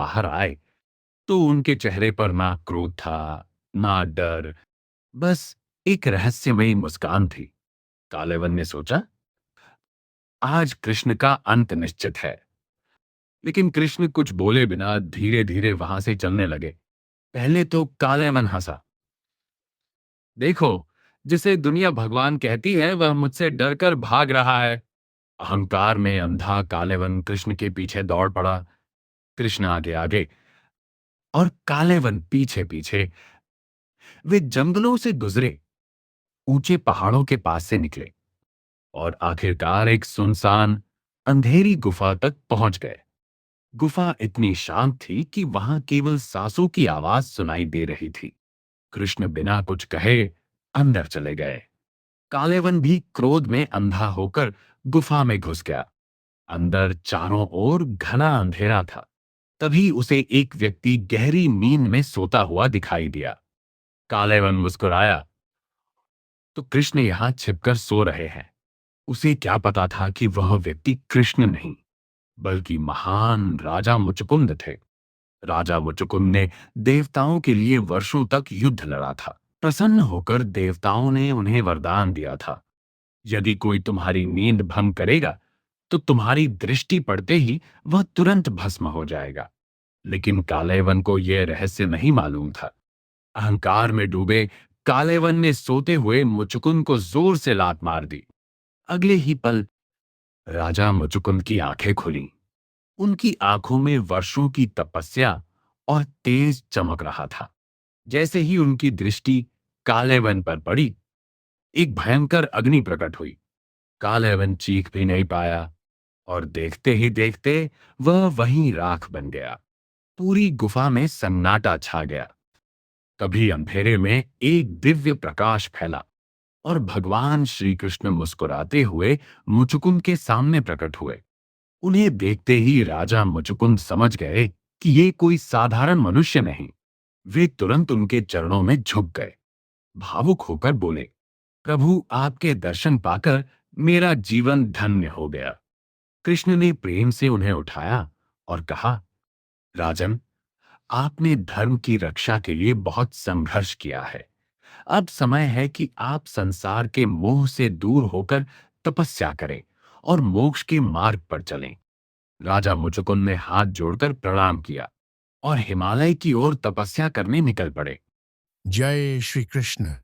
बाहर आए तो उनके चेहरे पर ना क्रोध था, ना डर, बस एक रहस्यमयी मुस्कान थी। कालेवन ने सोचा, आज कृष्ण का अंत निश्चित है। लेकिन कृष्ण कुछ बोले बिना धीरे धीरे वहां से चलने लगे। पहले तो कालेवन हंसा। देखो, जिसे दुनिया भगवान कहती है वह मुझसे डरकर भाग रहा है। अहंकार में अंधा कालेवन कृष्ण के पीछे दौड़ पड़ा। कृष्ण आगे आगे और कालेवन पीछे पीछे। वे जंगलों से गुजरे, ऊंचे पहाड़ों के पास से निकले और आखिरकार एक सुनसान अंधेरी गुफा तक पहुंच गए। गुफा इतनी शांत थी कि वहां केवल सांसों की आवाज सुनाई दे रही थी। कृष्ण बिना कुछ कहे अंदर चले गए। कालेवन भी क्रोध में अंधा होकर गुफा में घुस गया। अंदर चारों ओर घना अंधेरा था। तभी उसे एक व्यक्ति गहरी नींद में सोता हुआ दिखाई दिया। कालेवन मुस्कुराया, तो कृष्ण यहां छिपकर सो रहे हैं। उसे क्या पता था कि वह व्यक्ति कृष्ण नहीं, बल्कि महान राजा मुचुकुंद थे। राजा मुचुकुंद ने देवताओं के लिए वर्षों तक युद्ध लड़ा था। प्रसन्न होकर देवताओं ने उन्हें वरदान दिया था, यदि कोई तुम्हारी नींद भंग करेगा तो तुम्हारी दृष्टि पड़ते ही वह तुरंत भस्म हो जाएगा। लेकिन कालेवन को यह रहस्य नहीं मालूम था। अहंकार में डूबे कालेवन ने सोते हुए मुचुकुंद को जोर से लात मार दी। अगले ही पल राजा मुचुकुंद की आंखें खुलीं। उनकी आंखों में वर्षों की तपस्या और तेज चमक रहा था। जैसे ही उनकी दृष्टि कालेवन पर पड़ी, एक भयंकर अग्नि प्रकट हुई। कालेवन चीख भी नहीं पाया और देखते ही देखते वह वहीं राख बन गया। पूरी गुफा में सन्नाटा छा गया। तभी अंधेरे में एक दिव्य प्रकाश फैला और भगवान श्री कृष्ण मुस्कुराते हुए मुचुकुंद के सामने प्रकट हुए। उन्हें देखते ही राजा मुचुकुंद समझ गए कि ये कोई साधारण मनुष्य नहीं। वे तुरंत उनके चरणों में झुक गए। भावुक होकर बोले, प्रभु, आपके दर्शन पाकर मेरा जीवन धन्य हो गया। कृष्ण ने प्रेम से उन्हें उठाया और कहा, राजन, आपने धर्म की रक्षा के लिए बहुत संघर्ष किया है। अब समय है कि आप संसार के मोह से दूर होकर तपस्या करें और मोक्ष के मार्ग पर चलें। राजा मुचुकुंद ने हाथ जोड़कर प्रणाम किया और हिमालय की ओर तपस्या करने निकल पड़े। जय श्री कृष्ण।